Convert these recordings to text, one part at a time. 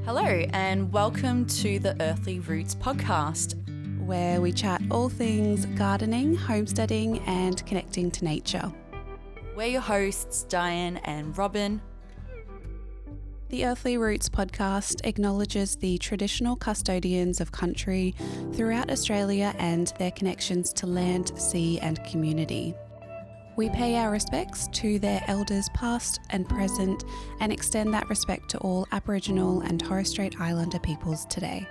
Hello, and welcome to the Earthly Roots podcast, where we chat all things gardening, homesteading, and connecting to nature. We're your hosts, Diane and Robyn. The Earthly Roots podcast acknowledges the traditional custodians of country throughout Australia and their connections to land, sea, and community. We pay our respects to their elders past and present and extend that respect to all Aboriginal and Torres Strait Islander peoples today.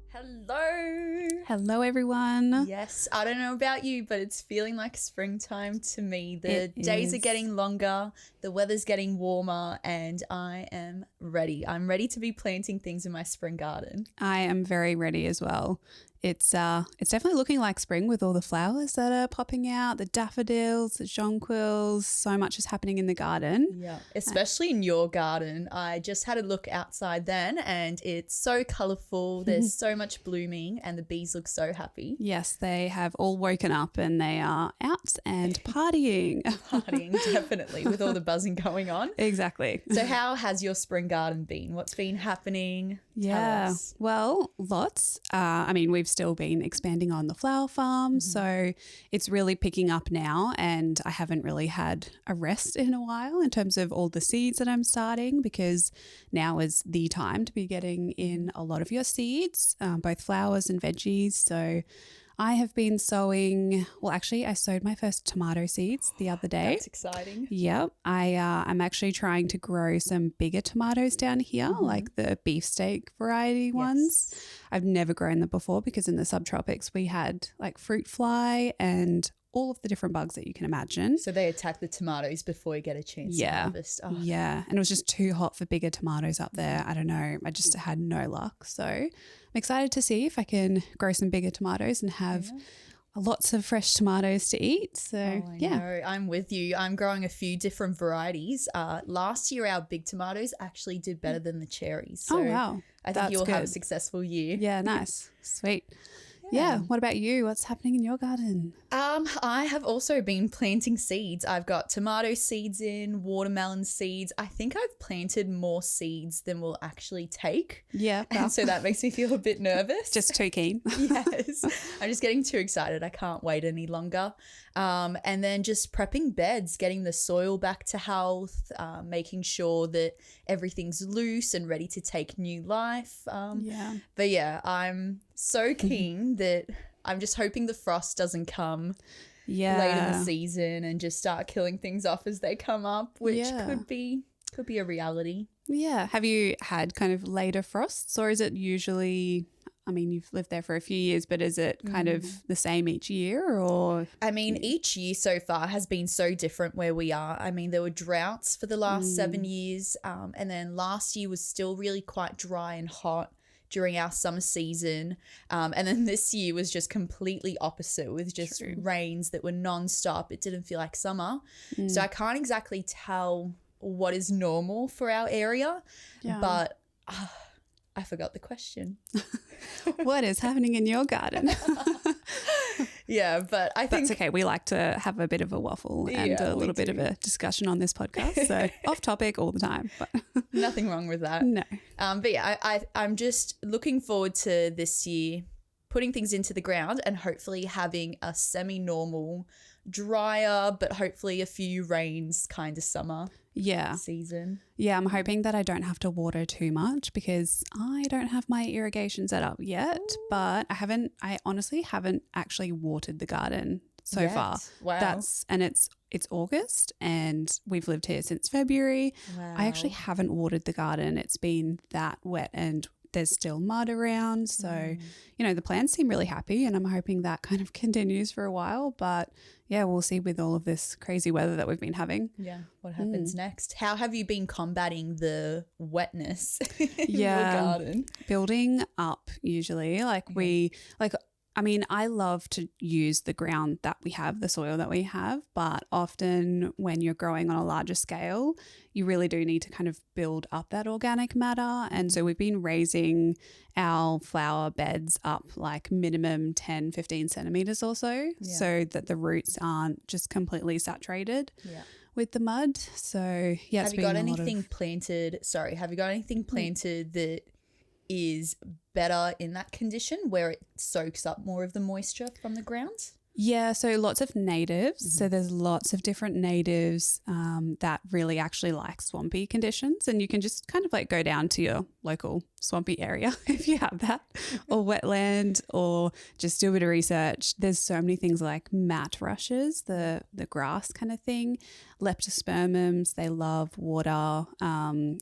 Hello. Hello, everyone. Yes, I don't know about you, but it's feeling like springtime to me. The days are getting longer, the weather's getting warmer, and I am ready. I'm ready to be planting things in my spring garden. I am very ready as well. It's definitely looking like spring with all the flowers that are popping out, the daffodils, the jonquils. So much is happening in the garden. Yeah, especially in your garden. I just had a look outside then and it's so colourful. There's so much blooming and the bees look so happy. Yes, they have all woken up and they are out and partying. Partying, definitely, with all the buzzing going on. Exactly. So how has your spring garden been? What's been happening? Yeah, well, lots. We've still been expanding on the flower farm, so it's really picking up now, and I haven't really had a rest in a while in terms of all the seeds that I'm starting, because now is the time to be getting in a lot of your seeds, both flowers and veggies. So I have been sowing, I sowed my first tomato seeds the other day. That's exciting. Yep. I'm actually trying to grow some bigger tomatoes down here, like the beefsteak variety ones. I've never grown them before because in the subtropics we had like fruit fly and all of the different bugs that you can imagine. So they attack the tomatoes before you get a chance to harvest. Oh. Yeah. And it was just too hot for bigger tomatoes up there. I don't know. I just had no luck. So I'm excited to see if I can grow some bigger tomatoes and have lots of fresh tomatoes to eat. So No, I'm with you. I'm growing a few different varieties. Last year our big tomatoes actually did better than the cherries. So wow. I think you'll have a successful year. Yeah, nice. Sweet. Yeah. What about you? What's happening in your garden? I have also been planting seeds. I've got tomato seeds in, watermelon seeds. I think I've planted more seeds than we'll actually take. Yeah. Well. And so that makes me feel a bit nervous. Just too keen. Yes. I'm just getting too excited. I can't wait any longer. And then just prepping beds, getting the soil back to health, making sure that everything's loose and ready to take new life. But yeah, I'm so keen that I'm just hoping the frost doesn't come late in the season and just start killing things off as they come up, which could be a reality. Yeah. Have you had kind of later frosts, or is it usually, you've lived there for a few years, but is it kind of the same each year, or? Each year so far has been so different where we are. There were droughts for the last 7 years, and then last year was still really quite dry and hot during our summer season. And then this year was just completely opposite with just rains that were nonstop. It didn't feel like summer. So I can't exactly tell what is normal for our area, but I forgot the question. What is happening in your garden? Yeah, but I think that's okay. We like to have a bit of a waffle and a little bit of a discussion on this podcast. So off topic all the time, but nothing wrong with that. No. But yeah, I'm just looking forward to this year putting things into the ground and hopefully having a semi-normal, drier, but hopefully a few rains kind of summer season. Yeah, I'm hoping that I don't have to water too much because I don't have my irrigation set up yet, but I honestly haven't actually watered the garden so far. Wow. It's August and we've lived here since February. Wow. I actually haven't watered the garden. It's been that wet and there's still mud around. So, the plants seem really happy and I'm hoping that kind of continues for a while. But yeah, we'll see with all of this crazy weather that we've been having. Yeah, what happens next? How have you been combating the wetness in your garden? Building up usually. I love to use the ground that we have, the soil that we have, but often when you're growing on a larger scale, you really do need to kind of build up that organic matter. And so we've been raising our flower beds up like minimum 10, 15 centimeters or so that the roots aren't just completely saturated with the mud. So yeah, Have you got anything planted? Sorry, have you got anything planted that is better in that condition where it soaks up more of the moisture from the ground? Yeah, so lots of natives. So there's lots of different natives that really actually like swampy conditions, and you can just kind of like go down to your local swampy area if you have that, or wetland, or just do a bit of research. There's so many things like mat rushes, the grass kind of thing, leptospermums, they love water.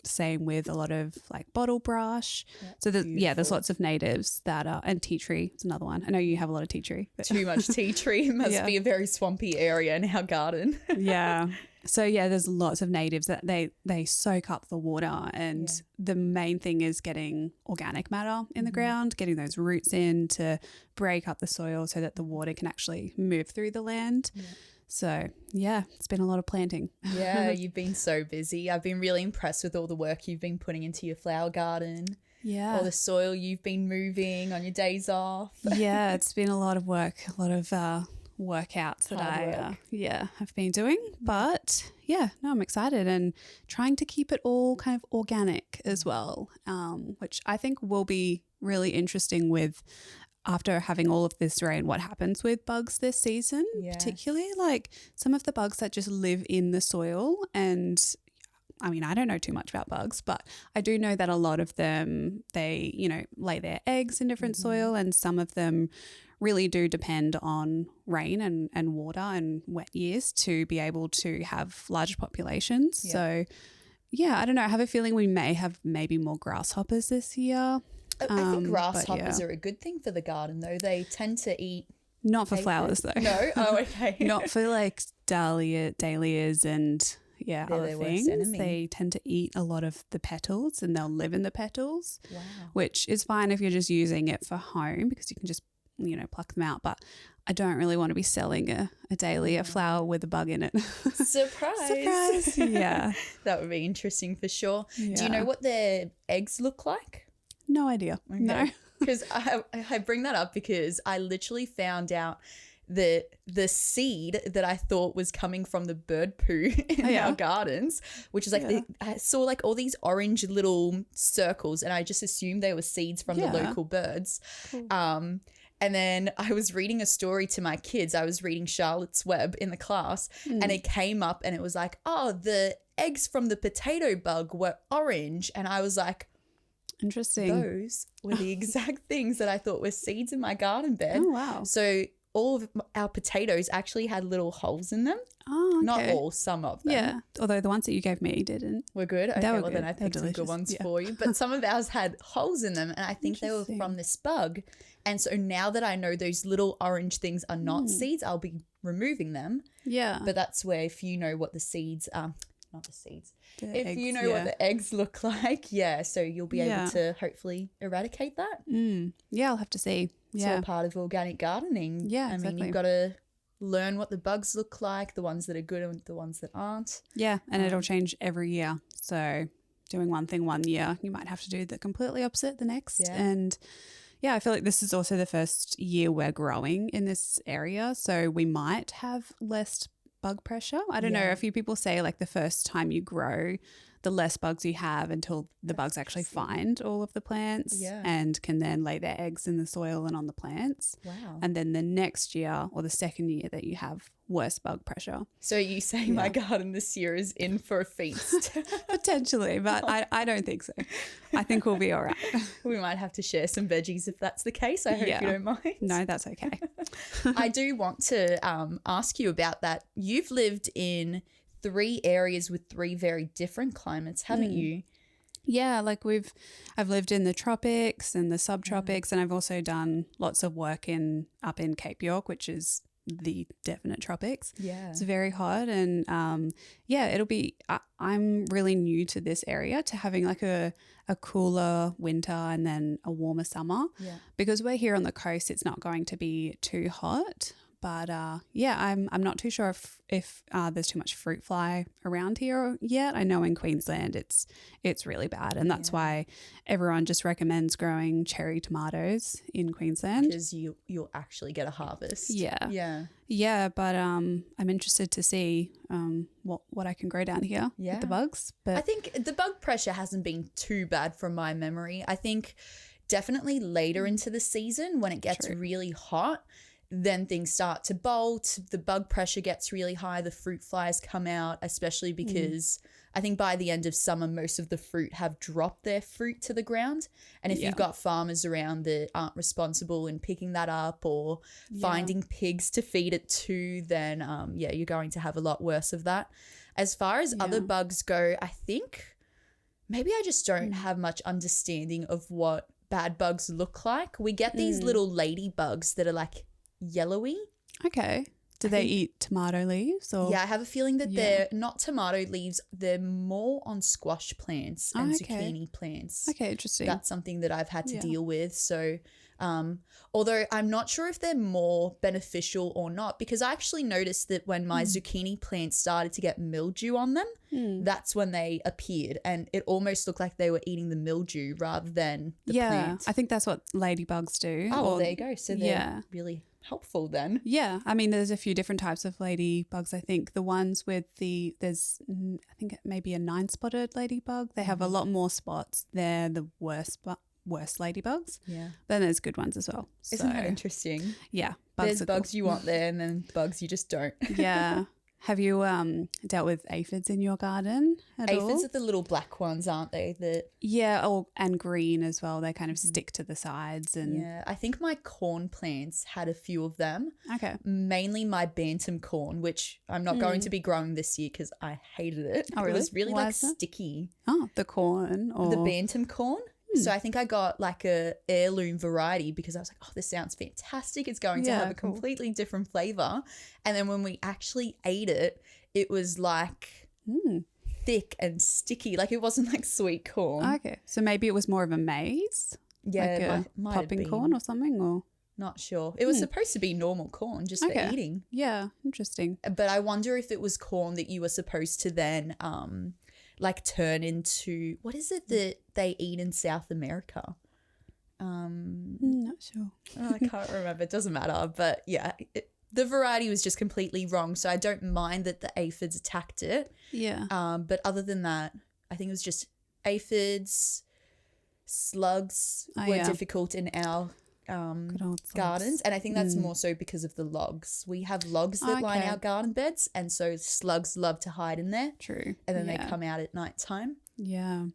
Same with a lot of like bottle brush. So there's lots of natives that are, and tea tree is another one. I know you have a lot of tea tree. But Too much tea tree must be a very swampy area in our garden. Yeah. So yeah, there's lots of natives that they soak up the water, and the main thing is getting organic matter in the ground, getting those roots in to break up the soil so that the water can actually move through the land. Yeah. So yeah, it's been a lot of planting. Yeah, you've been so busy. I've been really impressed with all the work you've been putting into your flower garden. Yeah. All the soil you've been moving on your days off. Yeah, it's been a lot of work, a lot of workouts that I've been doing. But yeah, no, I'm excited and trying to keep it all kind of organic as well, which I think will be really interesting with after having all of this rain, what happens with bugs this season, particularly like some of the bugs that just live in the soil. And I mean, I don't know too much about bugs, but I do know that a lot of them, they, lay their eggs in different soil, and some of them really do depend on rain and water and wet years to be able to have larger populations. Yeah. So yeah, I don't know. I have a feeling we may have maybe more grasshoppers this year. I think grasshoppers are a good thing for the garden though. They tend to eat. Not for flowers though. No? Oh, okay. Not for like dahlias and other things. They tend to eat a lot of the petals, and they'll live in the petals. Wow. Which is fine if you're just using it for home because you can just pluck them out. But I don't really want to be selling a dahlia flower with a bug in it. Surprise. Yeah. That would be interesting for sure. Yeah. Do you know what their eggs look like? No idea. Okay. No. Because I bring that up because I literally found out that the seed that I thought was coming from the bird poo in our gardens, which is like I saw like all these orange little circles, and I just assumed they were seeds from the local birds. Cool. And then I was reading a story to my kids. I was reading Charlotte's Web in the class, and it came up and it was like, oh, the eggs from the potato bug were orange. And I was like, interesting. Those were the exact things that I thought were seeds in my garden bed. Oh, wow. So all of our potatoes actually had little holes in them. Oh, okay. Not all, some of them. Yeah, although the ones that you gave me didn't. Were good? Okay, well good. Then I picked some good ones for you. But some of ours had holes in them, and I think they were from this bug. And so now that I know those little orange things are not seeds, I'll be removing them. Yeah. But that's where if you know what the seeds are, not the seeds. If you know what the eggs look like, so you'll be able to hopefully eradicate that. Yeah, I'll have to see. It's all part of organic gardening. Yeah, I mean, you've got to learn what the bugs look like, the ones that are good and the ones that aren't. Yeah, and it'll change every year. So doing one thing one year, you might have to do the completely opposite the next. Yeah. And yeah, I feel like this is also the first year we're growing in this area, so we might have less bug pressure. I don't know. A few people say like the first time you grow, the less bugs you have until the bugs actually find all of the plants and can then lay their eggs in the soil and on the plants. Wow. And then the next year or the second year that you have worse bug pressure. So you say my garden this year is in for a feast? Potentially, but I don't think so. I think we'll be all right. We might have to share some veggies if that's the case. I hope you don't mind. No, that's okay. I do want to ask you about that. You've lived in 3 areas with 3 very different climates, haven't you? Yeah, like I've lived in the tropics and the subtropics, and I've also done lots of work up in Cape York, which is the definite tropics. Yeah. It's very hot, and it'll be I'm really new to this area, to having like a cooler winter and then a warmer summer. Yeah. Because we're here on the coast, it's not going to be too hot. But I'm not too sure if there's too much fruit fly around here yet. I know in Queensland it's really bad, and that's why everyone just recommends growing cherry tomatoes in Queensland because you'll actually get a harvest. Yeah, but I'm interested to see what I can grow down here with the bugs. But I think the bug pressure hasn't been too bad from my memory. I think definitely later into the season when it gets really hot, then things start to bolt, the bug pressure gets really high, the fruit flies come out, especially because I think by the end of summer, most of the fruit have dropped their fruit to the ground. And if you've got farmers around that aren't responsible in picking that up or finding pigs to feed it to, then you're going to have a lot worse of that. As far as other bugs go, I think maybe I just don't have much understanding of what bad bugs look like. We get these little ladybugs that are like yellowy. Okay. Do they eat tomato leaves? Or? Yeah, I have a feeling that they're not tomato leaves. They're more on squash plants and zucchini plants. Okay, interesting. That's something that I've had to deal with. So although I'm not sure if they're more beneficial or not, because I actually noticed that when my zucchini plants started to get mildew on them, that's when they appeared, and it almost looked like they were eating the mildew rather than the plant. I think that's what ladybugs do. Oh, well, there you go. So they're really helpful then. Yeah, I mean, there's a few different types of ladybugs. I think the ones with there's I think maybe a 9-spotted ladybug. They have a lot more spots. They're the worst ladybugs. Yeah. Then there's good ones as well. Isn't that interesting? Yeah. There's bugs you want there and then bugs you just don't. Yeah. Have you dealt with aphids in your garden at all? Aphids are the little black ones, aren't they? And green as well. They kind of stick to the sides. And yeah, I think my corn plants had a few of them. Okay. Mainly my bantam corn, which I'm not going to be growing this year because I hated it. Oh, really? It was really Why is that? sticky. Oh, the corn or The bantam corn. So I think I got like a heirloom variety because I was like, oh, this sounds fantastic. It's going to have a completely different flavor. And then when we actually ate it, it was like thick and sticky. Like it wasn't like sweet corn. Okay. So maybe it was more of a maize? Yeah, like might popping have been. corn or something? Or Not sure. It was supposed to be normal corn just for eating. Yeah, interesting. But I wonder if it was corn that you were supposed to then like turn into, what is it that they eat in South America? Not sure. I can't remember. It doesn't matter. But yeah, the variety was just completely wrong. So I don't mind that the aphids attacked it. Yeah. But other than that, I think it was just aphids, slugs were difficult in our Good old slugs. gardens, and I think that's more so because of the logs. We have logs that line our garden beds, and so slugs love to hide in there. True. And then they come out at night time. Yeah.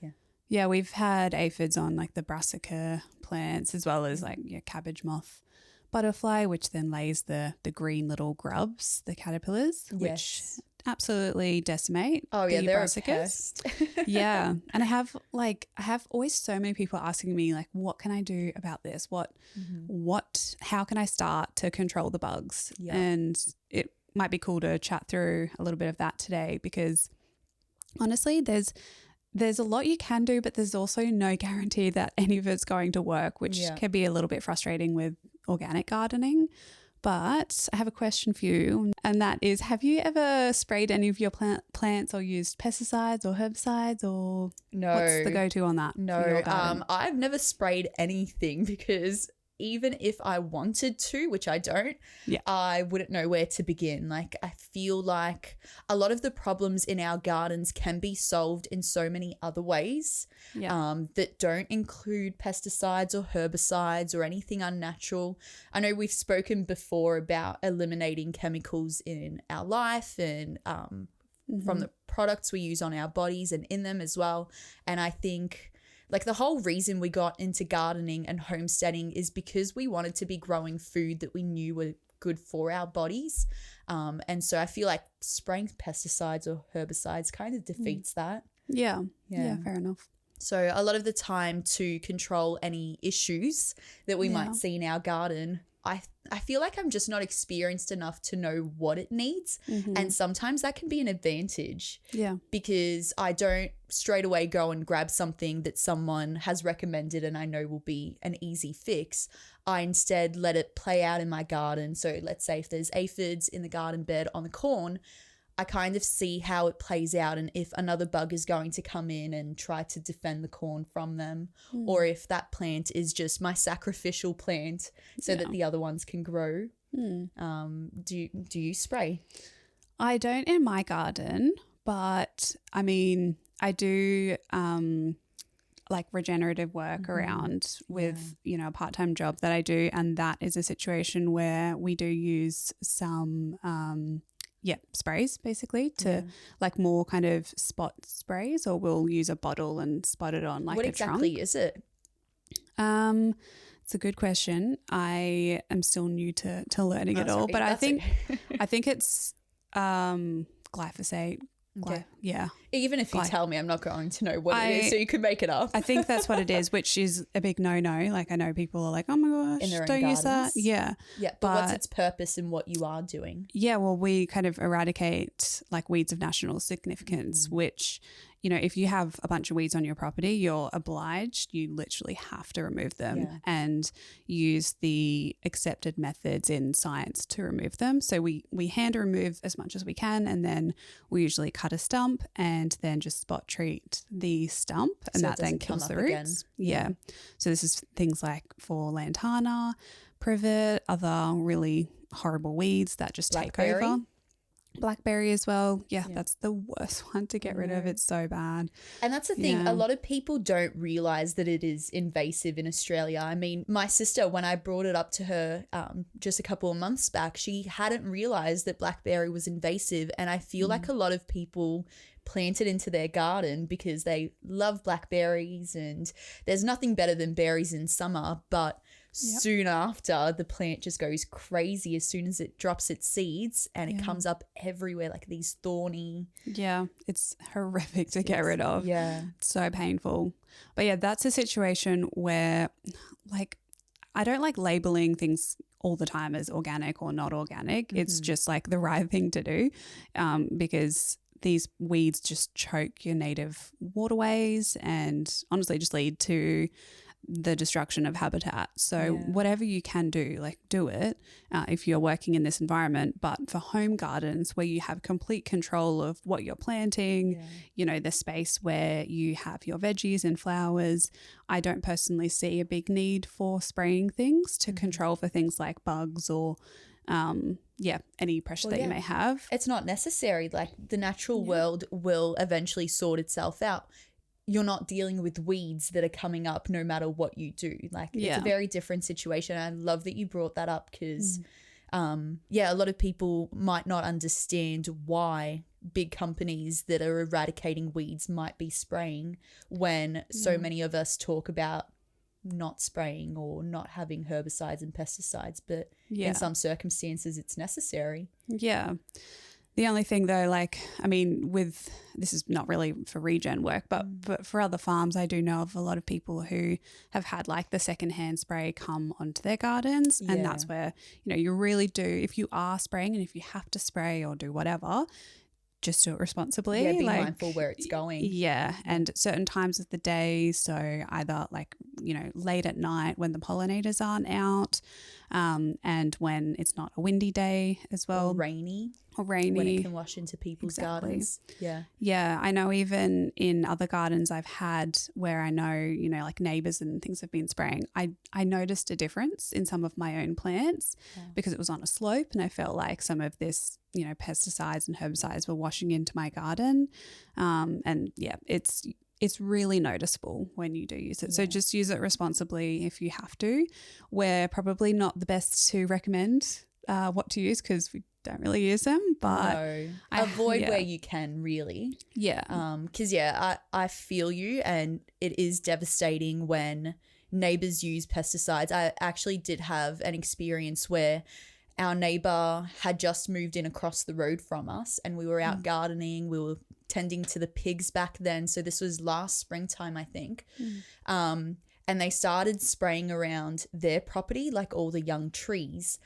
Yeah. Yeah, we've had aphids on like the brassica plants as well as like cabbage moth butterfly, which then lays the green little grubs, the caterpillars, which absolutely decimate. Oh yeah, the they're brassicas. a pest. Yeah, and I have always so many people asking me like, what can I do about this? How can I start to control the bugs? Yeah. And it might be cool to chat through a little bit of that today, because honestly, there's a lot you can do, but there's also no guarantee that any of it's going to work, which can be a little bit frustrating with organic gardening. But I have a question for you, and that is, have you ever sprayed any of your plants or used pesticides or herbicides, or what's the go-to on that? No, I've never sprayed anything because even if I wanted to, which I don't, I wouldn't know where to begin. Like, I feel like a lot of the problems in our gardens can be solved in so many other ways that don't include pesticides or herbicides or anything unnatural. I know we've spoken before about eliminating chemicals in our life and from the products we use on our bodies and in them as well. And I think like the whole reason we got into gardening and homesteading is because we wanted to be growing food that we knew were good for our bodies. And so I feel like spraying pesticides or herbicides kind of defeats that. Yeah, fair enough. So a lot of the time, to control any issues that we might see in our garden, I feel like I'm just not experienced enough to know what it needs. And sometimes that can be an advantage. Yeah. Because I don't straight away go and grab something that someone has recommended and I know will be an easy fix. I instead let it play out in my garden. So let's say if there's aphids in the garden bed on the corn, I kind of see how it plays out and if another bug is going to come in and try to defend the corn from them, or if that plant is just my sacrificial plant so that the other ones can grow. Do you spray? I don't in my garden, but I mean, I do like regenerative work around with, you know, a part-time job that I do. And that is a situation where we do use some sprays basically to like more kind of spot sprays, or we'll use a bottle and spot it on like what a exactly trunk. is it? It's a good question. I am still new to learning it all, but I think it's glyphosate. Okay. Yeah. Even if you tell me, I'm not going to know what it is, so you could make it up. I think that's what it is, which is a big no-no. Like I know people are like, oh my gosh, In their own don't use that. gardens? Yeah. Yeah, but what's its purpose in what you are doing? Yeah, well, we kind of eradicate like weeds of national significance, which, you know, if you have a bunch of weeds on your property, you're obliged, you literally have to remove them and use the accepted methods in science to remove them. So we hand remove as much as we can, and then we usually cut a stump and then just spot treat the stump, and So that then kills the roots. again. Yeah. So this is things like for lantana, privet, other really horrible weeds that just take over. Blackberry as well. Yeah, that's the worst one to get rid of. It's so bad. And that's the thing. A lot of people don't realize that it is invasive in Australia. I mean, my sister, when I brought it up to her just a couple of months back, she hadn't realized that blackberry was invasive. And I feel like a lot of people plant it into their garden because they love blackberries, and there's nothing better than berries in summer, but soon after, the plant just goes crazy as soon as it drops its seeds, and it comes up everywhere like these thorny. Yeah, it's horrific to get rid of. Yeah. It's so painful. But yeah, that's a situation where like I don't like labeling things all the time as organic or not organic. It's just like the right thing to do because these weeds just choke your native waterways and honestly just lead to the destruction of habitat. So whatever you can do, like do it if you're working in this environment. But for home gardens where you have complete control of what you're planting, you know, the space where you have your veggies and flowers, I don't personally see a big need for spraying things to control for things like bugs or any pressure that you may have. It's not necessary. Like the natural world will eventually sort itself out. You're not dealing with weeds that are coming up no matter what you do. Like it's a very different situation. I love that you brought that up because a lot of people might not understand why big companies that are eradicating weeds might be spraying when so many of us talk about not spraying or not having herbicides and pesticides, but in some circumstances it's necessary. Yeah. The only thing though, like, I mean, with this is not really for regen work, but for other farms, I do know of a lot of people who have had like the secondhand spray come onto their gardens. And that's where, you know, you really do, if you are spraying and if you have to spray or do whatever, just do it responsibly. Yeah, be mindful where it's going. Yeah, and certain times of the day, so either like, you know, late at night when the pollinators aren't out and when it's not a windy day as well. Or rainy. When it can wash into people's gardens. Yeah. Yeah, I know even in other gardens I've had where I know, you know, like neighbours and things have been spraying, I noticed a difference in some of my own plants because it was on a slope and I felt like some of this, you know, pesticides and herbicides were washing into my garden. And yeah, it's really noticeable when you do use it. So just use it responsibly if you have to. We're probably not the best to recommend what to use because we don't really use them, but avoid where you can, really. Because I feel you, and it is devastating when neighbors use pesticides. I actually did have an experience where our neighbor had just moved in across the road from us, and we were out gardening. We were tending to the pigs back then, so this was last springtime, I think. and they started spraying around their property, like all the young trees.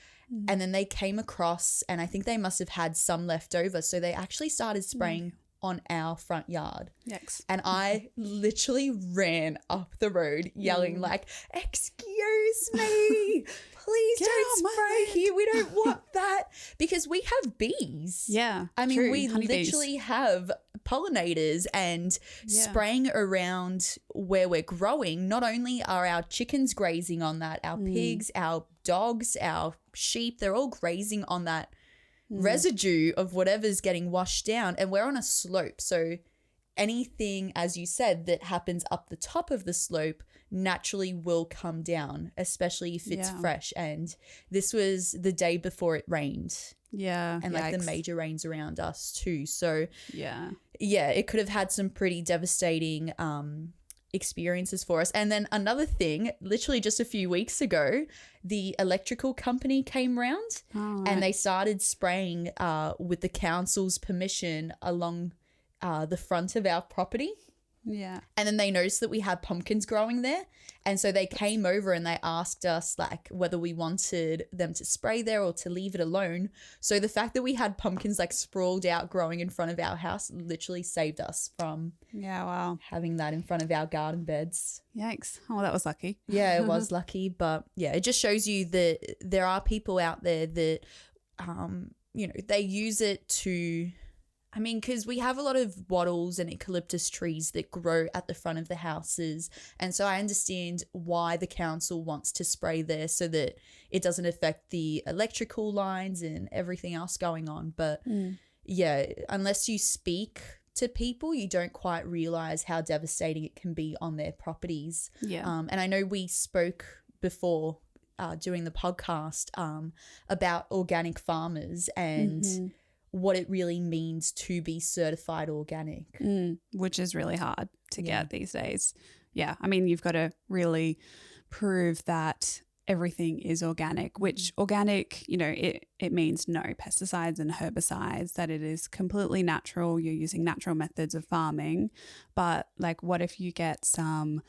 And then they came across, and I think they must have had some left over. So they actually started spraying on our front yard. Yikes. And I literally ran up the road yelling like, excuse me, please don't spray here. We don't want that. Because we have bees. Yeah. I mean, true. we Honeybees. literally have pollinators, and spraying around where we're growing, not only are our chickens grazing on that, our pigs, our dogs, our sheep, they're all grazing on that residue of whatever's getting washed down. And we're on a slope. So anything, as you said, that happens up the top of the slope naturally will come down, especially if it's fresh. And this was the day before it rained. Yeah. And like the major rains around us too. So yeah, it could have had some pretty devastating experiences for us. And then another thing, literally just a few weeks ago, the electrical company came round and they started spraying with the council's permission along the front of our property. Yeah. And then they noticed that we had pumpkins growing there. And so they came over and they asked us like whether we wanted them to spray there or to leave it alone. So the fact that we had pumpkins like sprawled out growing in front of our house literally saved us from having that in front of our garden beds. Yikes. Oh, that was lucky. Yeah, it was lucky. But yeah, it just shows you that there are people out there that, they use it to... I mean, because we have a lot of wattles and eucalyptus trees that grow at the front of the houses. And so I understand why the council wants to spray there so that it doesn't affect the electrical lines and everything else going on. But unless you speak to people, you don't quite realize how devastating it can be on their properties. Yeah. And I know we spoke before doing the podcast about organic farmers and what it really means to be certified organic. Which is really hard to get these days. Yeah. I mean, you've got to really prove that everything is organic, which organic, it means no pesticides and herbicides, that it is completely natural. You're using natural methods of farming. But like, what if you get some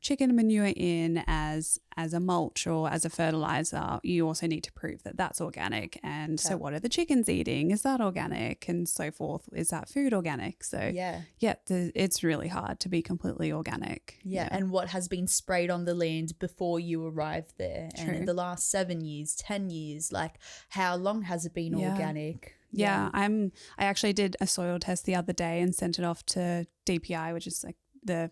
chicken manure in as a mulch or as a fertilizer? You also need to prove that that's organic. And so what are the chickens eating? Is that organic? And so forth. Is that food organic? So it's really hard to be completely organic. Yeah. And what has been sprayed on the land before you arrived there? True. And in the last 7 years, 10 years, like how long has it been organic? Yeah. I actually did a soil test the other day and sent it off to DPI, which is like the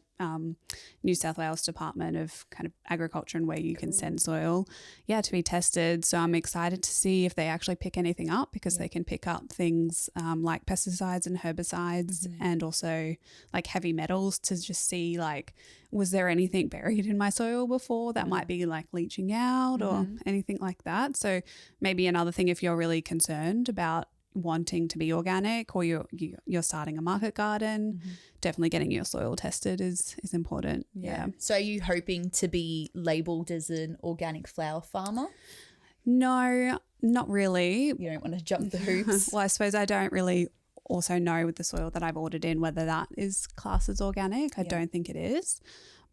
New South Wales Department of kind of Agriculture, and where you can send soil to be tested. So I'm excited to see if they actually pick anything up, because they can pick up things like pesticides and herbicides and also like heavy metals, to just see like, was there anything buried in my soil before that might be like leaching out or anything like that. So maybe another thing, if you're really concerned about wanting to be organic, or you're starting a market garden, definitely getting your soil tested is important. Yeah. So are you hoping to be labelled as an organic flower farmer? No, not really. You don't want to jump the hoops? Well, I suppose I don't really also know with the soil that I've ordered in whether that is classed as organic. I don't think it is.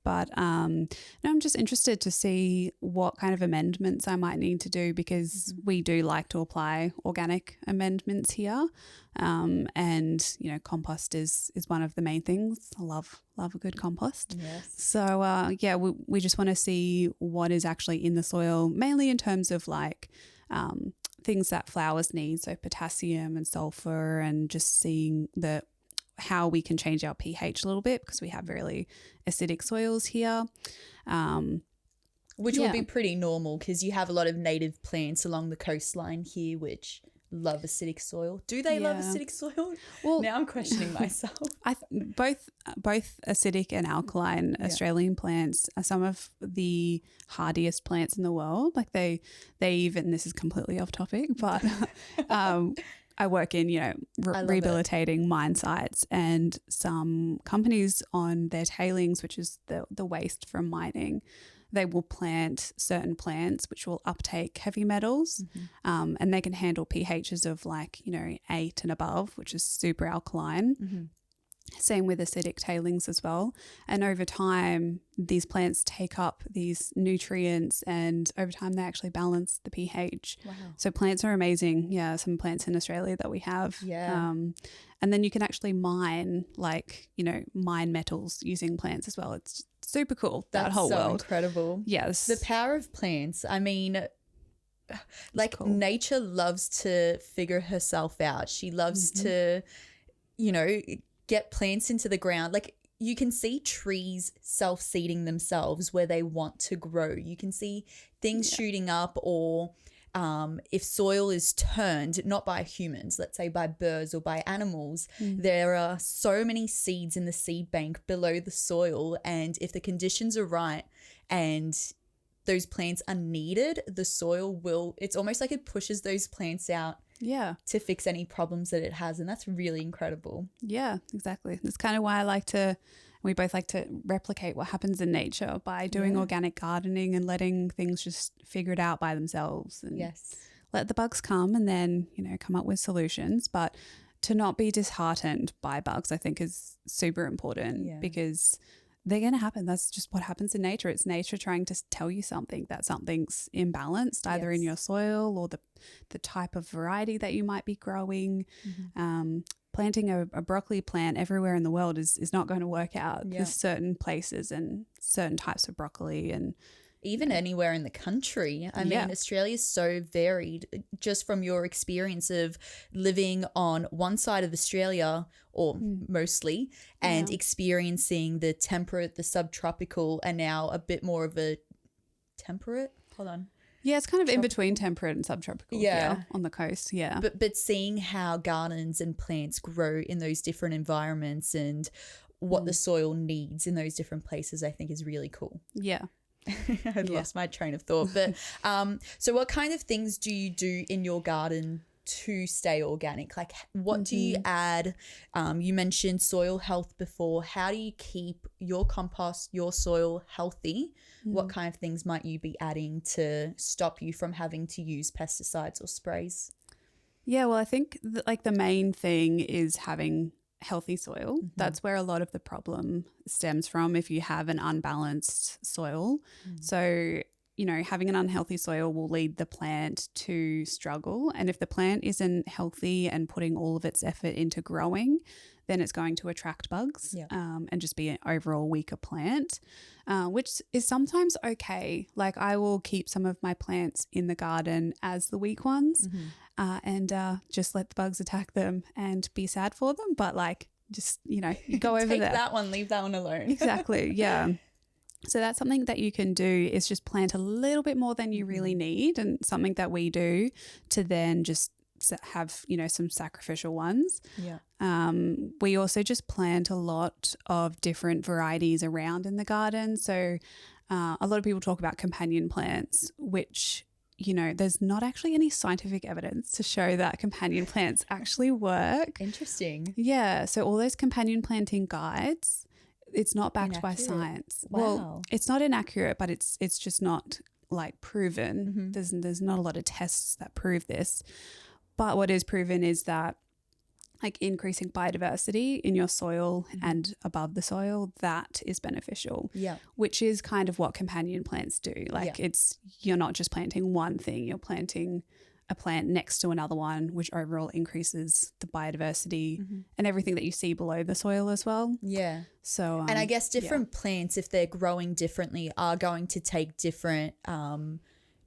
But no, I'm just interested to see what kind of amendments I might need to do, because we do like to apply organic amendments here. And, compost is one of the main things. I love a good compost. Yes. So, we just want to see what is actually in the soil, mainly in terms of like things that flowers need, so potassium and sulfur, and just seeing how we can change our pH a little bit, because we have really acidic soils here. Which will be pretty normal, because you have a lot of native plants along the coastline here which love acidic soil. Do they love acidic soil? Well, now I'm questioning myself. Both acidic and alkaline Australian plants are some of the hardiest plants in the world. Like they even, this is completely off topic, but I work in, rehabilitating mine sites, and some companies on their tailings, which is the waste from mining, they will plant certain plants which will uptake heavy metals, and they can handle pHs of 8 and above, which is super alkaline. Same with acidic tailings as well. And over time, these plants take up these nutrients and over time they actually balance the pH. Wow. So plants are amazing. Yeah, some plants in Australia that we have. Yeah. And then you can actually mine mine metals using plants as well. It's super cool, that whole so world. Incredible. Yes. The power of plants. I mean, like cool. nature loves to figure herself out. She loves to, get plants into the ground. Like you can see trees self-seeding themselves where they want to grow. You can see things shooting up, or if soil is turned, not by humans, let's say by birds or by animals, there are so many seeds in the seed bank below the soil. And if the conditions are right and those plants are needed, the soil it's almost like it pushes those plants out to fix any problems that it has. And that's really incredible. Yeah, exactly. That's kind of why we both like to replicate what happens in nature by doing organic gardening and letting things just figure it out by themselves and let the bugs come and then, come up with solutions. But to not be disheartened by bugs, I think is super important because they're going to happen. That's just what happens in nature. It's nature trying to tell you something, that something's imbalanced either in your soil or the type of variety that you might be growing. Planting a broccoli plant everywhere in the world is not going to work out. There's certain places and certain types of broccoli and even anywhere in the country. I mean, Australia is so varied. Just from your experience of living on one side of Australia, or mostly, and experiencing the temperate, the subtropical, and now a bit more of a temperate. Hold on. Yeah, it's kind of in between temperate and subtropical on the coast, But seeing how gardens and plants grow in those different environments and what the soil needs in those different places, I think is really cool. Yeah. I lost my train of thought. But so what kind of things do you do in your garden to stay organic? Like what do you add? You mentioned soil health before. How do you keep your compost, your soil healthy? What kind of things might you be adding to stop you from having to use pesticides or sprays? Yeah, well, I think the main thing is having healthy soil. That's where a lot of the problem stems from if you have an unbalanced soil. So, having an unhealthy soil will lead the plant to struggle. And if the plant isn't healthy and putting all of its effort into growing, then it's going to attract bugs and just be an overall weaker plant, which is sometimes okay. Like I will keep some of my plants in the garden as the weak ones and just let the bugs attack them and be sad for them. But just, you go over Take there. that one, leave that one alone. Exactly. Yeah. So that's something that you can do is just plant a little bit more than you really need, and something that we do to then just have, some sacrificial ones. Yeah. We also just plant a lot of different varieties around in the garden. So a lot of people talk about companion plants, which, there's not actually any scientific evidence to show that companion plants actually work. Interesting. Yeah. So all those companion planting guides, it's not backed by science. Wow. Well, it's not inaccurate, but it's just not proven. There's not a lot of tests that prove this. But what is proven is that increasing biodiversity in your soil and above the soil, that is beneficial. Yeah. Which is kind of what companion plants do. You're not just planting one thing, you're planting a plant next to another one, which overall increases the biodiversity and everything that you see below the soil as well. Yeah. So, and I guess different plants, if they're growing differently, are going to take different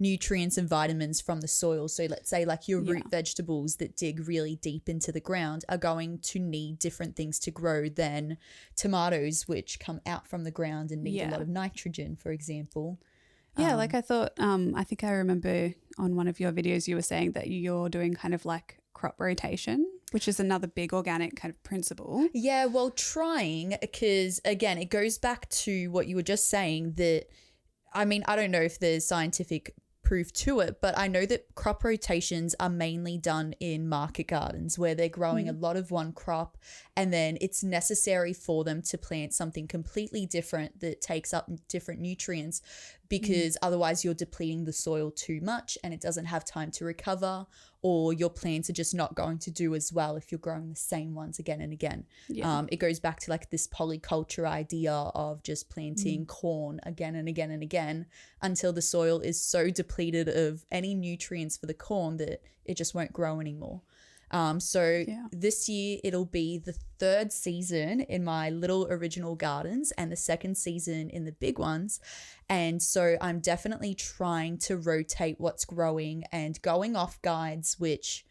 nutrients and vitamins from the soil. So let's say your root vegetables that dig really deep into the ground are going to need different things to grow than tomatoes, which come out from the ground and need a lot of nitrogen, for example. Yeah, I thought, I think I remember on one of your videos you were saying that you're doing kind of crop rotation, which is another big organic kind of principle. Yeah, well, trying, because again, it goes back to what you were just saying that, I mean, I don't know if there's scientific proof to it, but I know that crop rotations are mainly done in market gardens where they're growing a lot of one crop, and then it's necessary for them to plant something completely different that takes up different nutrients. because otherwise you're depleting the soil too much and it doesn't have time to recover, or your plants are just not going to do as well if you're growing the same ones again and again. It goes back to like this polyculture idea of just planting corn again and again and again until the soil is so depleted of any nutrients for the corn that it just won't grow anymore. This year it'll be the third season in my little original gardens and the second season in the big ones. And so I'm definitely trying to rotate what's growing and going off guides which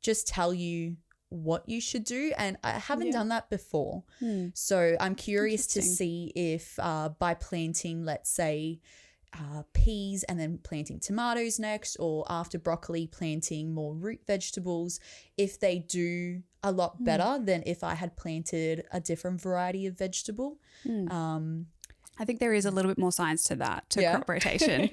just tell you what you should do. And I haven't done that before. So I'm curious to see if by planting, let's say, peas and then planting tomatoes next, or after broccoli planting more root vegetables, if they do a lot better than if I had planted a different variety of vegetable. I think there is a little bit more science to that, to crop rotation.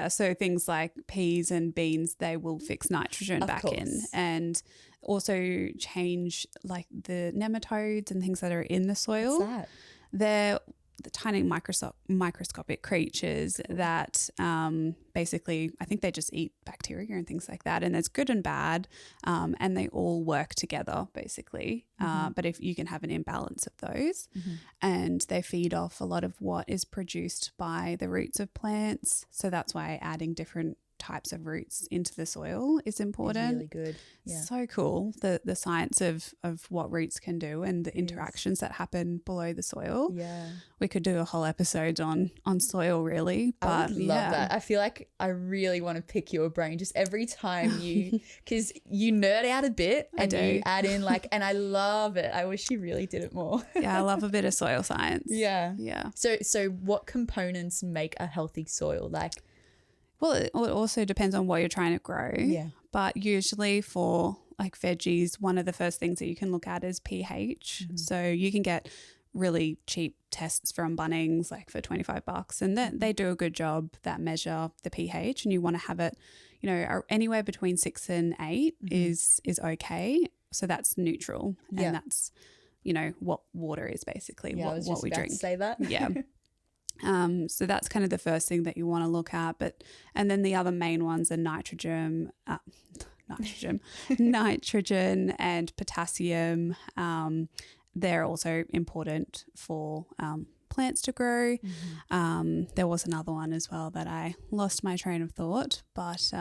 So things like peas and beans, they will fix nitrogen back in, and also change like the nematodes and things that are in the soil. What's that? They're the tiny microscopic creatures that basically, I think they just eat bacteria and things like that, and there's good and bad, and they all work together basically. But if you can have an imbalance of those, and they feed off a lot of what is produced by the roots of plants, so that's why adding different types of roots into the soil is important. It's really good. Yeah. So cool, the science of what roots can do and the interactions that happen below the soil. Yeah. We could do a whole episode on soil really. But I would love that. I feel like I really want to pick your brain just every time you, because you nerd out a bit and you add in like, and I love it. I wish you really did it more. Yeah, I love a bit of soil science. Yeah. Yeah. So what components make a healthy soil? Like, well, it also depends on what you're trying to grow. Yeah. But usually for like veggies, one of the first things that you can look at is pH. So you can get really cheap tests from Bunnings like for $25, and they do a good job that measure the pH, and you want to have it, you know, anywhere between 6 and 8 is okay. So that's neutral, and that's, you know, what water is basically, what we drink. To say that. Yeah. So that's kind of the first thing that you want to look at, and then the other main ones are nitrogen and potassium. They're also important for plants to grow. There was another one as well that I lost my train of thought, but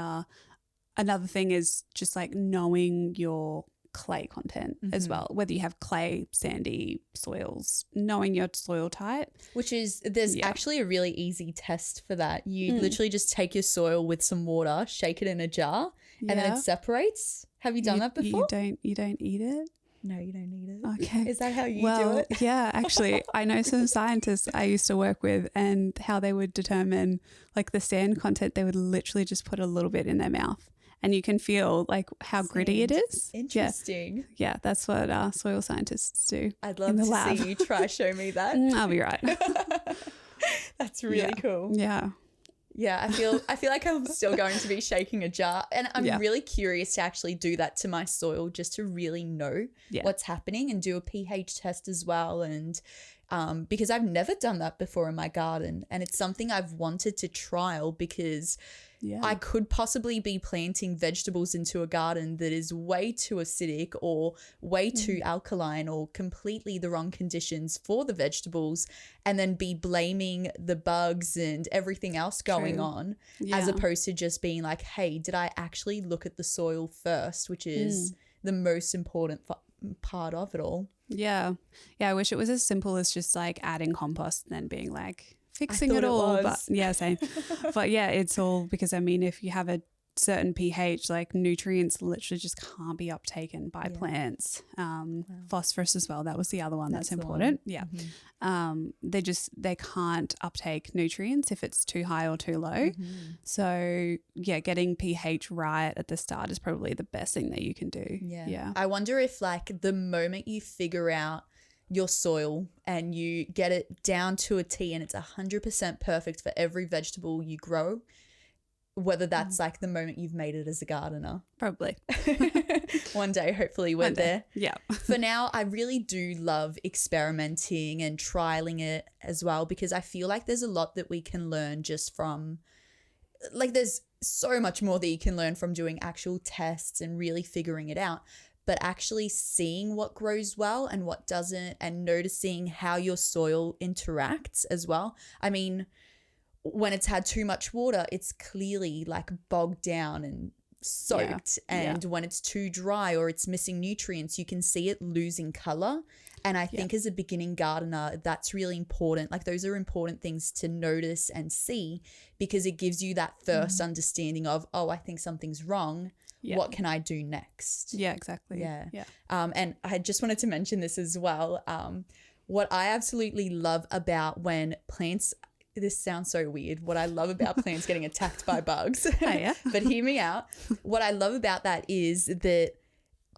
another thing is just like knowing your clay content as well, whether you have clay, sandy soils, knowing your soil type. Which is, there's actually a really easy test for that. You literally just take your soil with some water, shake it in a jar, and then it separates. Have you done that before? You don't eat it? No, you don't need it. Okay. Is that how you do it? Yeah, actually, I know some scientists I used to work with, and how they would determine like the sand content, they would literally just put a little bit in their mouth. And you can feel like how gritty it is. Interesting. Yeah, that's what soil scientists do. I'd love to see you try show me that. I'll be right. That's really cool. Yeah. Yeah, I feel like I'm still going to be shaking a jar, and I'm really curious to actually do that to my soil just to really know what's happening, and do a pH test as well, and because I've never done that before in my garden, and it's something I've wanted to trial because I could possibly be planting vegetables into a garden that is way too acidic or way too alkaline or completely the wrong conditions for the vegetables, and then be blaming the bugs and everything else going on, as opposed to just being like, hey, did I actually look at the soil first, which is the most important part of it all. Yeah, I wish it was as simple as just like adding compost and then being like fixing it all. But same. But it's all because, I mean, if you have a certain pH, like nutrients literally just can't be uptaken by plants. Phosphorus as well, that was the other one that's important. They can't uptake nutrients if it's too high or too low. So getting pH right at the start is probably the best thing that you can do. I wonder if like the moment you figure out your soil and you get it down to a T and it's 100% perfect for every vegetable you grow, whether that's like the moment you've made it as a gardener. Probably. One day, hopefully we're there. Yeah. For now, I really do love experimenting and trialing it as well, because I feel like there's a lot that we can learn just from, like, there's so much more that you can learn from doing actual tests and really figuring it out, but actually seeing what grows well and what doesn't, and noticing how your soil interacts as well. I mean, when it's had too much water, it's clearly like bogged down and soaked. And when it's too dry or it's missing nutrients, you can see it losing color. And I think as a beginning gardener, that's really important. Like, those are important things to notice and see, because it gives you that first understanding of, oh, I think something's wrong. Yeah. What can I do next? Yeah, exactly. Yeah. And I just wanted to mention this as well. What I absolutely love about when plants, this sounds so weird, what I love about plants getting attacked by bugs, but hear me out. What I love about that is that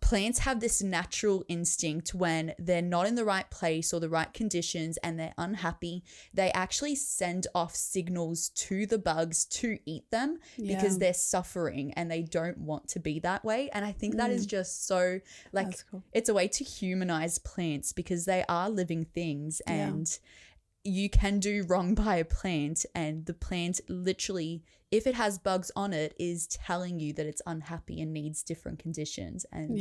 plants have this natural instinct when they're not in the right place or the right conditions and they're unhappy, they actually send off signals to the bugs to eat them because they're suffering and they don't want to be that way. And I think that is just so, like, cool. It's a way to humanize plants because they are living things, and you can do wrong by a plant, and the plant literally, if it has bugs on it, is telling you that it's unhappy and needs different conditions. And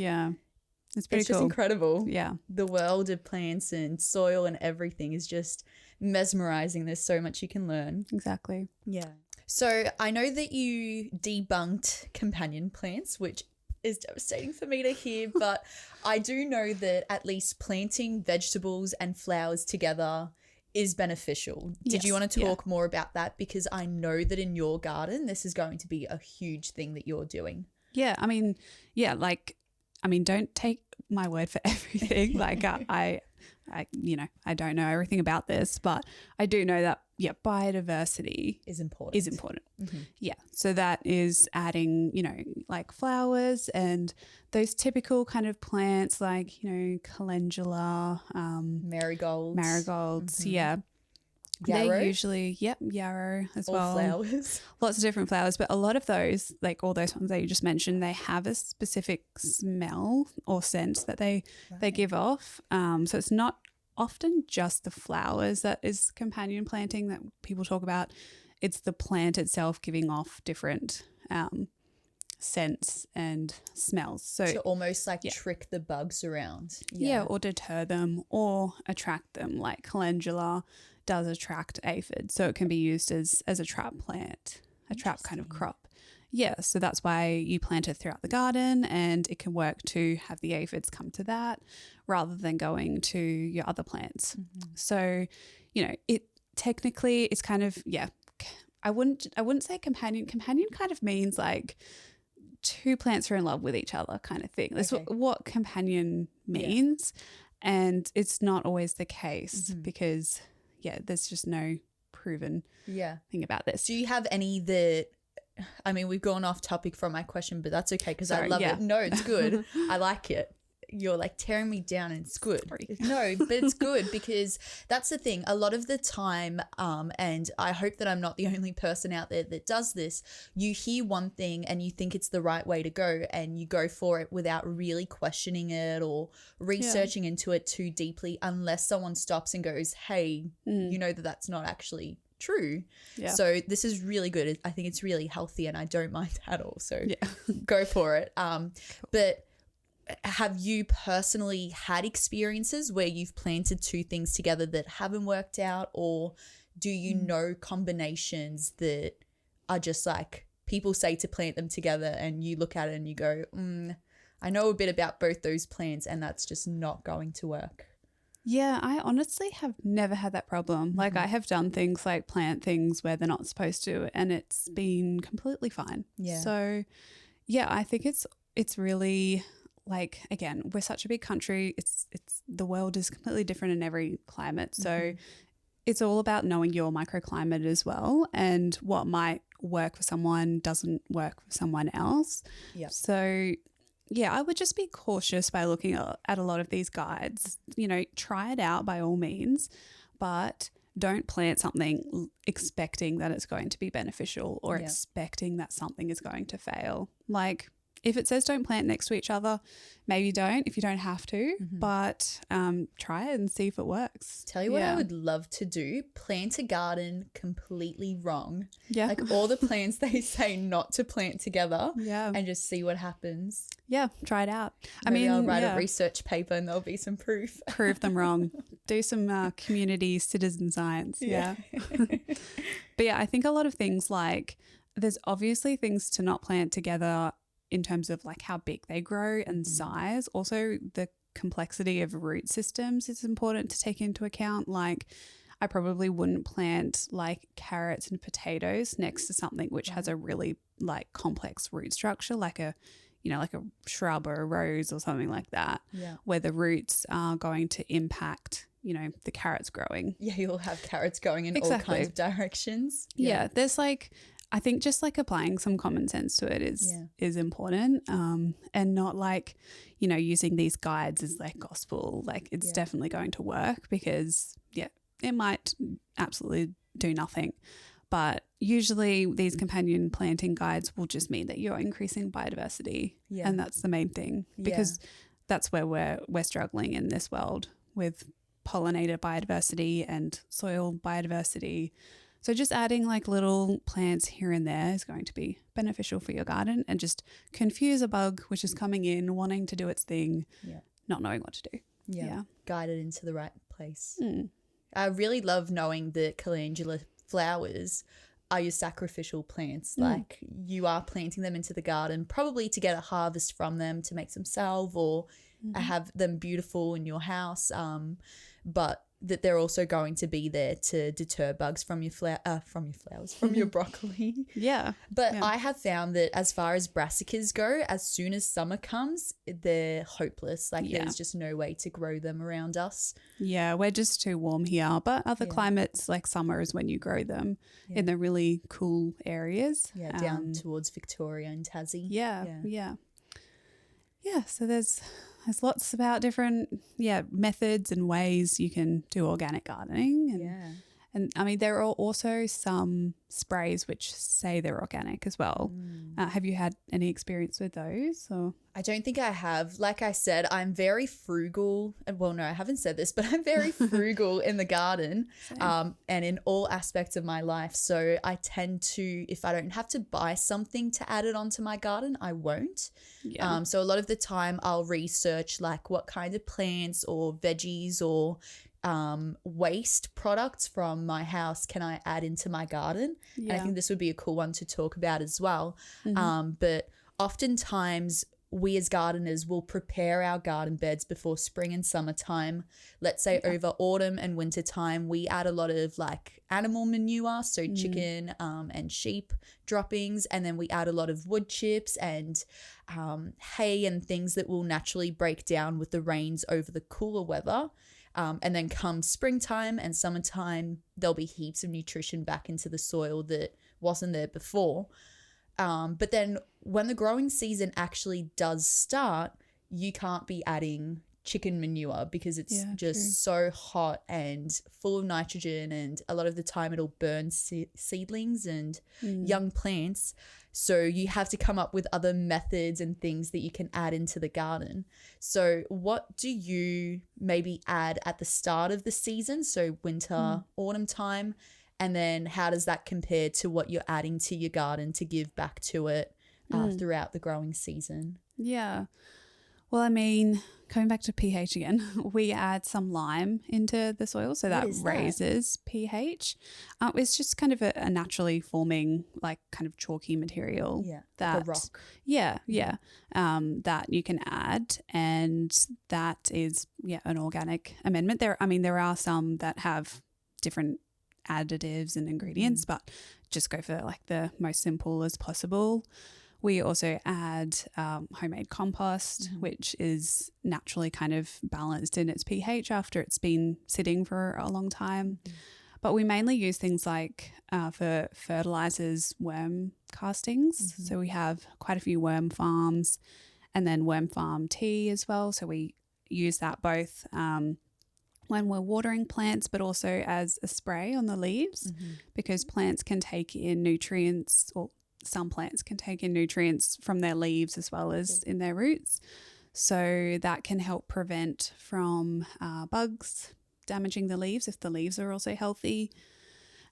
it's pretty just cool. Incredible. Yeah. The world of plants and soil and everything is just mesmerizing. There's so much you can learn. Exactly. Yeah. So I know that you debunked companion plants, which is devastating for me to hear, but I do know that at least planting vegetables and flowers together is beneficial. Did you want to talk more about that? Because I know that in your garden, this is going to be a huge thing that you're doing. Yeah. I mean, don't take my word for everything. Like I don't know everything about this, but I do know that, biodiversity is important. Mm-hmm. Yeah. So that is adding, like flowers and those typical kind of plants like, calendula, marigolds. Mm-hmm. Yeah. Yarrow? They usually, yarrow as all well. Flowers. Lots of different flowers, but a lot of those, like all those ones that you just mentioned, they have a specific smell or scent that they give off. So it's not often just the flowers that is companion planting that people talk about. It's the plant itself giving off different scents and smells. So to almost like trick the bugs around. Yeah, or deter them or attract them, like calendula does attract aphids. So it can be used as a trap plant, a trap kind of crop. Yeah, so that's why you plant it throughout the garden, and it can work to have the aphids come to that rather than going to your other plants. Mm-hmm. So, it technically it's kind of, I wouldn't say companion. Companion kind of means like two plants are in love with each other kind of thing. That's what companion means. And it's not always the case because, there's just no proven thing about this. Do you have any that, I mean, we've gone off topic from my question, but that's okay because I love it. No, it's good. I like it. You're like tearing me down and it's good. Sorry. No, but it's good because that's the thing. A lot of the time, and I hope that I'm not the only person out there that does this, you hear one thing and you think it's the right way to go and you go for it without really questioning it or researching into it too deeply unless someone stops and goes, hey, you know that's not actually true. So this is really good. I think it's really healthy and I don't mind at all. So go for it. But have you personally had experiences where you've planted two things together that haven't worked out, or do you know combinations that are just like people say to plant them together and you look at it and you go, I know a bit about both those plants and that's just not going to work? Yeah, I honestly have never had that problem. Like I have done things like plant things where they're not supposed to and it's been completely fine. Yeah. So I think it's really, like, again, we're such a big country. It's the world is completely different in every climate. So it's all about knowing your microclimate as well, and what might work for someone doesn't work for someone else. Yeah. So I would just be cautious by looking at a lot of these guides. Try it out by all means, but don't plant something expecting that it's going to be beneficial or Yeah. expecting that something is going to fail. Like if it says don't plant next to each other, maybe don't if you don't have to, but try it and see if it works. Tell you what I would love to do, plant a garden completely wrong. Yeah. Like all the plants they say not to plant together Yeah. and just see what happens. Yeah. Try it out. Maybe I'll write a research paper and there'll be some proof. Prove them wrong. Do some community citizen science. Yeah. But yeah, I think a lot of things like there's obviously things to not plant together in terms of like how big they grow and size. Also, the complexity of root systems is important to take into account. Like I probably wouldn't plant like carrots and potatoes next to something which has a really like complex root structure, like a like a shrub or a rose or something like that, where the roots are going to impact the carrots growing. Yeah, you'll have carrots going in all kinds of directions. Yeah, there's like, I think just like applying some common sense to it is important, and not like, using these guides as like gospel. Like it's definitely going to work because it might absolutely do nothing. But usually these companion planting guides will just mean that you're increasing biodiversity. Yeah. And that's the main thing because that's where we're struggling in this world with pollinator biodiversity and soil biodiversity. So just adding like little plants here and there is going to be beneficial for your garden and just confuse a bug which is coming in, wanting to do its thing, not knowing what to do. Yeah. Guide it into the right place. I really love knowing that calendula flowers are your sacrificial plants. Like you are planting them into the garden probably to get a harvest from them to make some salve or have them beautiful in your house, but that they're also going to be there to deter bugs from your flowers, from your broccoli. But I have found that as far as brassicas go, as soon as summer comes, they're hopeless. Like there's just no way to grow them around us. Yeah, we're just too warm here. But other climates, like summer is when you grow them in the really cool areas. Yeah, down towards Victoria and Tassie. Yeah, so there's lots about different methods and ways you can do organic gardening. And I mean, there are also some sprays which say they're organic as well. Have you had any experience with those? Or? I don't think I have. Like I said, I'm very frugal. Well, no, I haven't said this, but I'm very frugal in the garden and in all aspects of my life. So I tend to, if I don't have to buy something to add it onto my garden, I won't. So a lot of the time I'll research like what kind of plants or veggies or waste products from my house can I add into my garden. And I think this would be a cool one to talk about as well. But oftentimes we as gardeners will prepare our garden beds before spring and summertime. Let's say over autumn and winter time, we add a lot of like animal manure, so chicken and sheep droppings, and then we add a lot of wood chips and hay and things that will naturally break down with the rains over the cooler weather. And then come springtime and summertime, there'll be heaps of nutrition back into the soil that wasn't there before. But then when the growing season actually does start, you can't be adding chicken manure because it's just so hot and full of nitrogen, and a lot of the time it'll burn seedlings and young plants. So you have to come up with other methods and things that you can add into the garden. So what do you maybe add at the start of the season? So winter, autumn time, and then how does that compare to what you're adding to your garden to give back to it throughout the growing season? Yeah. Well, I mean, coming back to pH again, we add some lime into the soil, so that raises pH. It's just kind of a naturally forming, like kind of chalky material. Like a rock. That you can add, and that is an organic amendment. There are some that have different additives and ingredients, but just go for like the most simple as possible. We also add homemade compost, which is naturally kind of balanced in its pH after it's been sitting for a long time. But we mainly use things like for fertilizers, worm castings. So we have quite a few worm farms, and then worm farm tea as well. So we use that both when we're watering plants, but also as a spray on the leaves, because plants can take in nutrients, or some plants can take in nutrients from their leaves as well as in their roots. So that can help prevent from bugs damaging the leaves if the leaves are also healthy.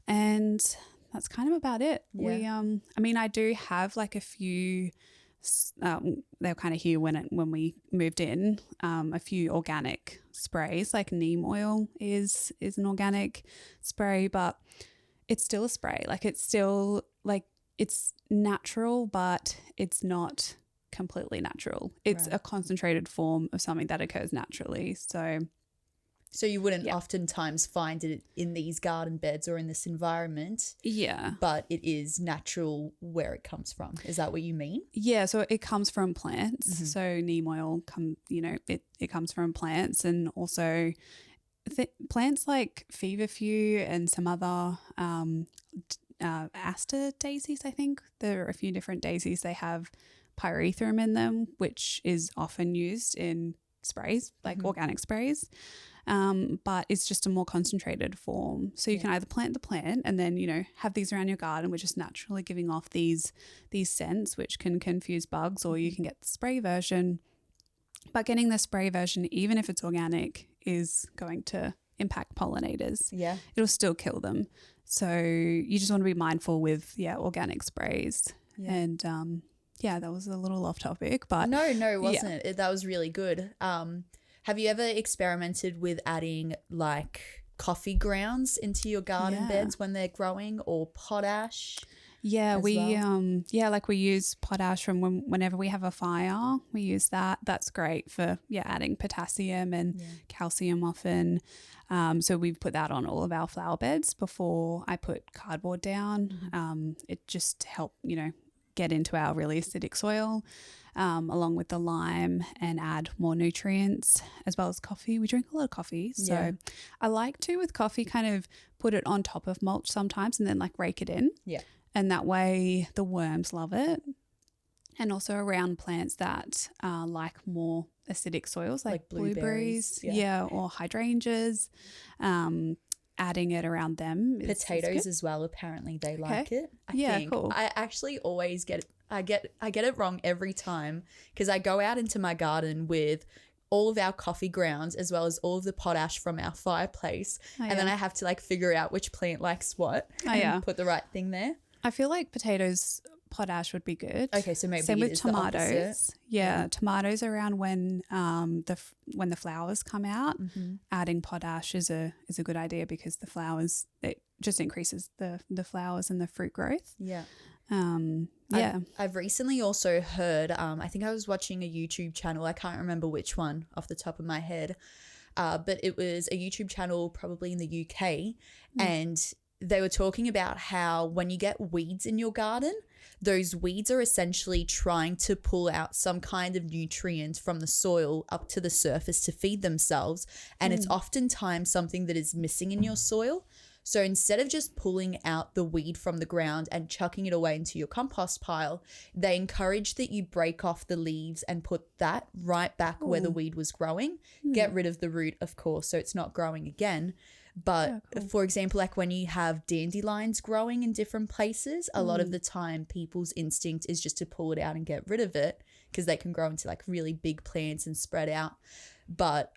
And that's kind of about it. Yeah. I do have like a few, they were kind of here when we moved in, a few organic sprays, like neem oil is an organic spray, but it's still a spray. Like it's still like, it's natural, but it's not completely natural. It's a concentrated form of something that occurs naturally. So you wouldn't oftentimes find it in these garden beds or in this environment. Yeah. But it is natural where it comes from. Is that what you mean? Yeah, so it comes from plants. So neem oil it comes from plants, and also plants like feverfew and some other aster daisies, I think. There are a few different daisies. They have pyrethrum in them, which is often used in sprays, like organic sprays. But it's just a more concentrated form. So you can either plant the plant and then, have these around your garden, which is naturally giving off these scents, which can confuse bugs, or you can get the spray version. But getting the spray version, even if it's organic, is going to impact pollinators. Yeah. It'll still kill them. So you just want to be mindful with, organic sprays. Yeah. And, that was a little off topic, but No, it wasn't. That was really good. Have you ever experimented with adding like coffee grounds into your garden beds when they're growing, or potash? Yeah, we use potash from whenever we have a fire. We use that. That's great for adding potassium and calcium often. So we've put that on all of our flower beds before I put cardboard down. It just helped get into our really acidic soil, along with the lime, and add more nutrients, as well as coffee. We drink a lot of coffee. So I like to, with coffee, kind of put it on top of mulch sometimes and then like rake it in. Yeah. And that way the worms love it. And also around plants that like more acidic soils, like blueberries. Or hydrangeas. Adding it around them. Potatoes as well, apparently they like it. I think. Cool. I actually always get it wrong every time, because I go out into my garden with all of our coffee grounds as well as all of the potash from our fireplace, and then I have to like figure out which plant likes what and put the right thing there. I feel like potatoes potash would be good. Okay, so maybe same with tomatoes. Tomatoes around when the flowers come out, adding potash is a good idea, because the flowers, it just increases the flowers and the fruit growth. I've recently also heard, I think I was watching a YouTube channel, I can't remember which one off the top of my head, but it was a YouTube channel probably in the UK, and they were talking about how when you get weeds in your garden, those weeds are essentially trying to pull out some kind of nutrient from the soil up to the surface to feed themselves. And it's oftentimes something that is missing in your soil. So instead of just pulling out the weed from the ground and chucking it away into your compost pile, they encourage that you break off the leaves and put that right back where the weed was growing. Get rid of the root, of course, so it's not growing again. But for example, like when you have dandelions growing in different places, a lot of the time people's instinct is just to pull it out and get rid of it, because they can grow into like really big plants and spread out. But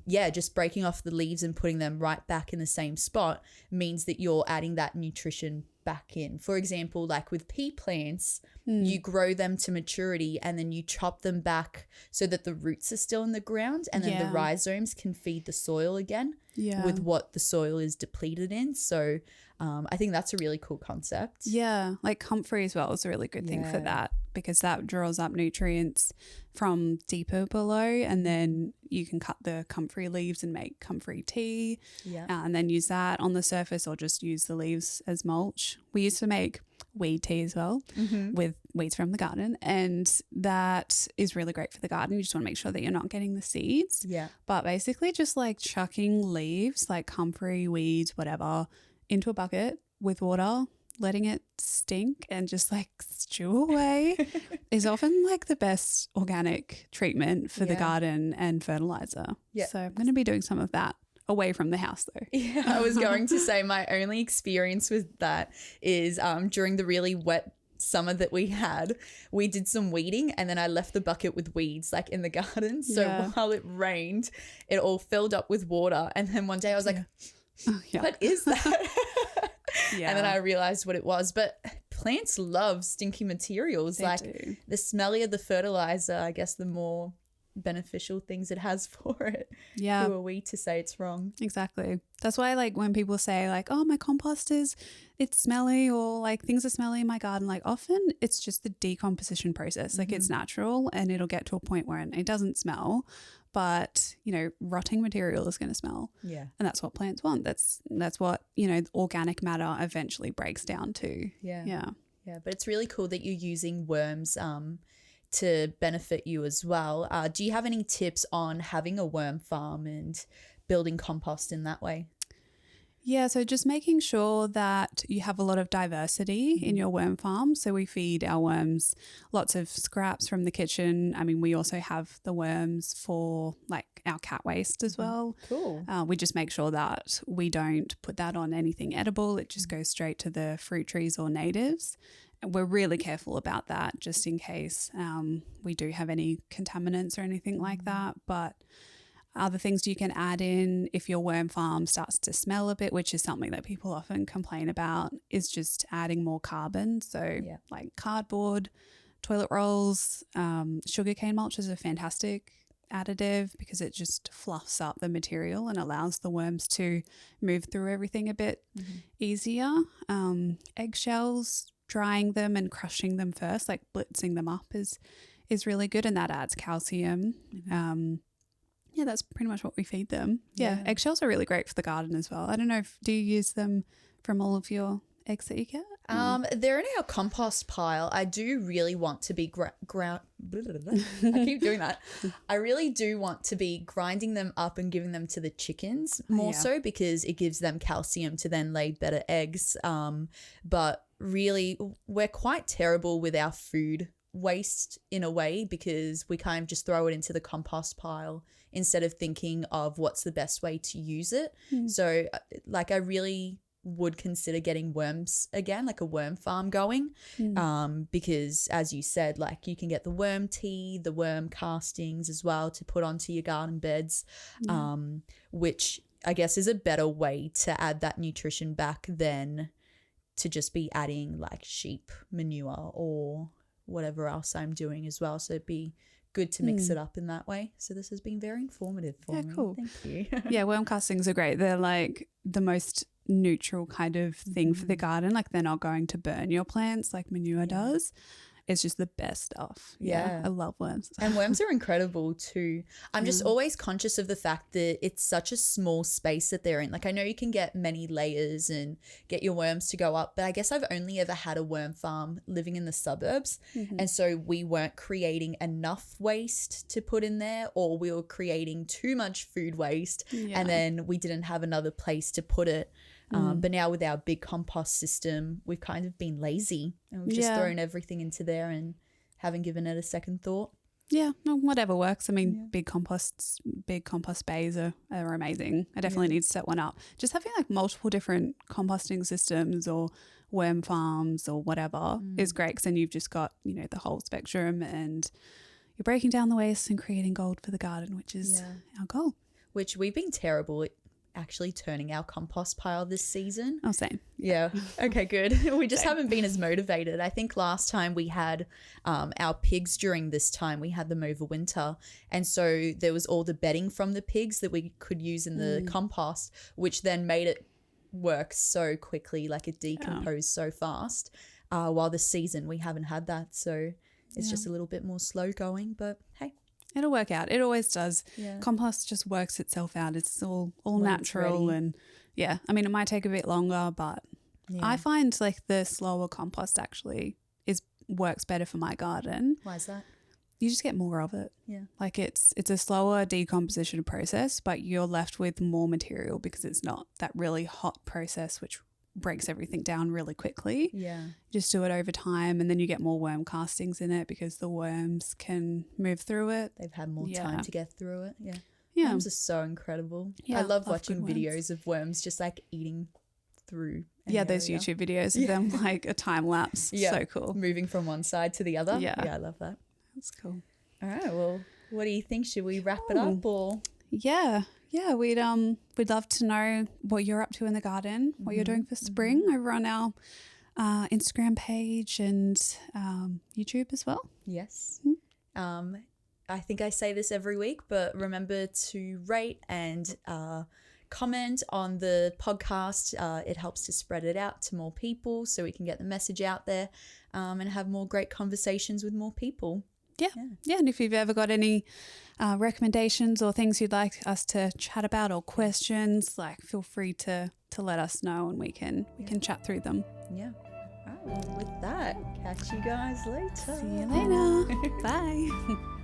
just breaking off the leaves and putting them right back in the same spot means that you're adding that nutrition back in. For example, like with pea plants, you grow them to maturity and then you chop them back so that the roots are still in the ground, and then the rhizomes can feed the soil again with what the soil is depleted in. So I think that's a really cool concept. Yeah, like comfrey as well is a really good thing for that, because that draws up nutrients from deeper below, and then you can cut the comfrey leaves and make comfrey tea, and then use that on the surface, or just use the leaves as mulch. We used to make weed tea as well with weeds from the garden, and that is really great for the garden. You just want to make sure that you're not getting the seeds. But basically just like chucking leaves like comfrey, weeds, whatever, into a bucket with water, letting it stink and just like stew away is often like the best organic treatment for the garden and fertilizer. So I'm going to be doing some of that away from the house though. Yeah, I was going to say my only experience with that is during the really wet summer that we had, we did some weeding and then I left the bucket with weeds like in the garden. So while it rained, it all filled up with water. And then one day I was like, what is that? And then I realized what it was. But plants love stinky materials. They do. The smellier the fertilizer, I guess the more beneficial things it has for it. Yeah. Who are we to say it's wrong? Exactly. That's why like when people say like, oh, my compost it's smelly, or like things are smelly in my garden, like often it's just the decomposition process. Like it's natural and it'll get to a point where it doesn't smell, but you know, rotting material is going to smell. Yeah. And that's what plants want. That's what, you know, organic matter eventually breaks down to. Yeah. Yeah. Yeah. But it's really cool that you're using worms to benefit you as well. Do you have any tips on having a worm farm and building compost in that way? Yeah, so just making sure that you have a lot of diversity in your worm farm. So we feed our worms lots of scraps from the kitchen. I mean, we also have the worms for like our cat waste as well. Cool. We just make sure that we don't put that on anything edible. It just goes straight to the fruit trees or natives. And we're really careful about that just in case we do have any contaminants or anything like that. But other things you can add in if your worm farm starts to smell a bit, which is something that people often complain about, is just adding more carbon. So like cardboard, toilet rolls, sugarcane mulch is a fantastic additive because it just fluffs up the material and allows the worms to move through everything a bit easier. Eggshells, drying them and crushing them first, like blitzing them up is really good, and that adds calcium. Yeah, that's pretty much what we feed them. Yeah, eggshells are really great for the garden as well. I don't know do you use them from all of your eggs that you get? They're in our compost pile. I do really want to be I keep doing that. I really do want to be grinding them up and giving them to the chickens more so because it gives them calcium to then lay better eggs. But really, we're quite terrible with our food waste in a way because we kind of just throw it into the compost pile instead of thinking of what's the best way to use it. So like I really would consider getting worms again, like a worm farm going, because as you said, like you can get the worm tea, the worm castings as well to put onto your garden beds, which I guess is a better way to add that nutrition back than to just be adding like sheep manure or whatever else I'm doing as well. So it'd be good to mix it up in that way. So this has been very informative for me. Cool. Thank you. Yeah, worm castings are great. They're like the most neutral kind of thing for the garden. Like they're not going to burn your plants like manure does. It's just the best stuff. Yeah. I love worms. And worms are incredible too. I'm just always conscious of the fact that it's such a small space that they're in. Like I know you can get many layers and get your worms to go up, but I guess I've only ever had a worm farm living in the suburbs. And so we weren't creating enough waste to put in there, or we were creating too much food waste and then we didn't have another place to put it. But now with our big compost system, we've kind of been lazy and we've just thrown everything into there and haven't given it a second thought. Yeah, no, whatever works. I mean, big compost bays are amazing. I definitely need to set one up. Just having like multiple different composting systems or worm farms or whatever is great because then you've just got, you know, the whole spectrum and you're breaking down the waste and creating gold for the garden, which is our goal. Which we've been terrible at actually turning our compost pile this season. Oh, same. Yeah. Okay, good. We just haven't been as motivated. I think last time we had our pigs during this time, we had them over winter. And so there was all the bedding from the pigs that we could use in the compost, which then made it work so quickly, like it decomposed so fast. While this season we haven't had that. So it's just a little bit more slow going, but hey. It'll work out. It always does. Yeah. Compost just works itself out. It's all natural and I mean, it might take a bit longer, but I find like the slower compost actually works better for my garden. Why is that? You just get more of it. Yeah. Like it's a slower decomposition process, but you're left with more material because it's not that really hot process which breaks everything down really quickly. Yeah. Just do it over time and then you get more worm castings in it because the worms can move through it. They've had more time to get through it. Yeah. Yeah. Worms are so incredible. Yeah, I love love watching good worms. videos of worms just like eating through an Yeah, those area. YouTube videos of them, like a time lapse. Yeah. So cool. Moving from one side to the other. Yeah. I love that. That's cool. All right, well, what do you think? Should we wrap it up or? Yeah. Yeah, we'd love to know what you're up to in the garden, what you're doing for spring over on our Instagram page and YouTube as well. Yes. I think I say this every week, but remember to rate and comment on the podcast. It helps to spread it out to more people so we can get the message out there and have more great conversations with more people. Yeah, and if you've ever got any recommendations or things you'd like us to chat about or questions, like feel free to let us know and we can chat through them. Yeah. All right, well, with that, catch you guys later. See you later. Bye.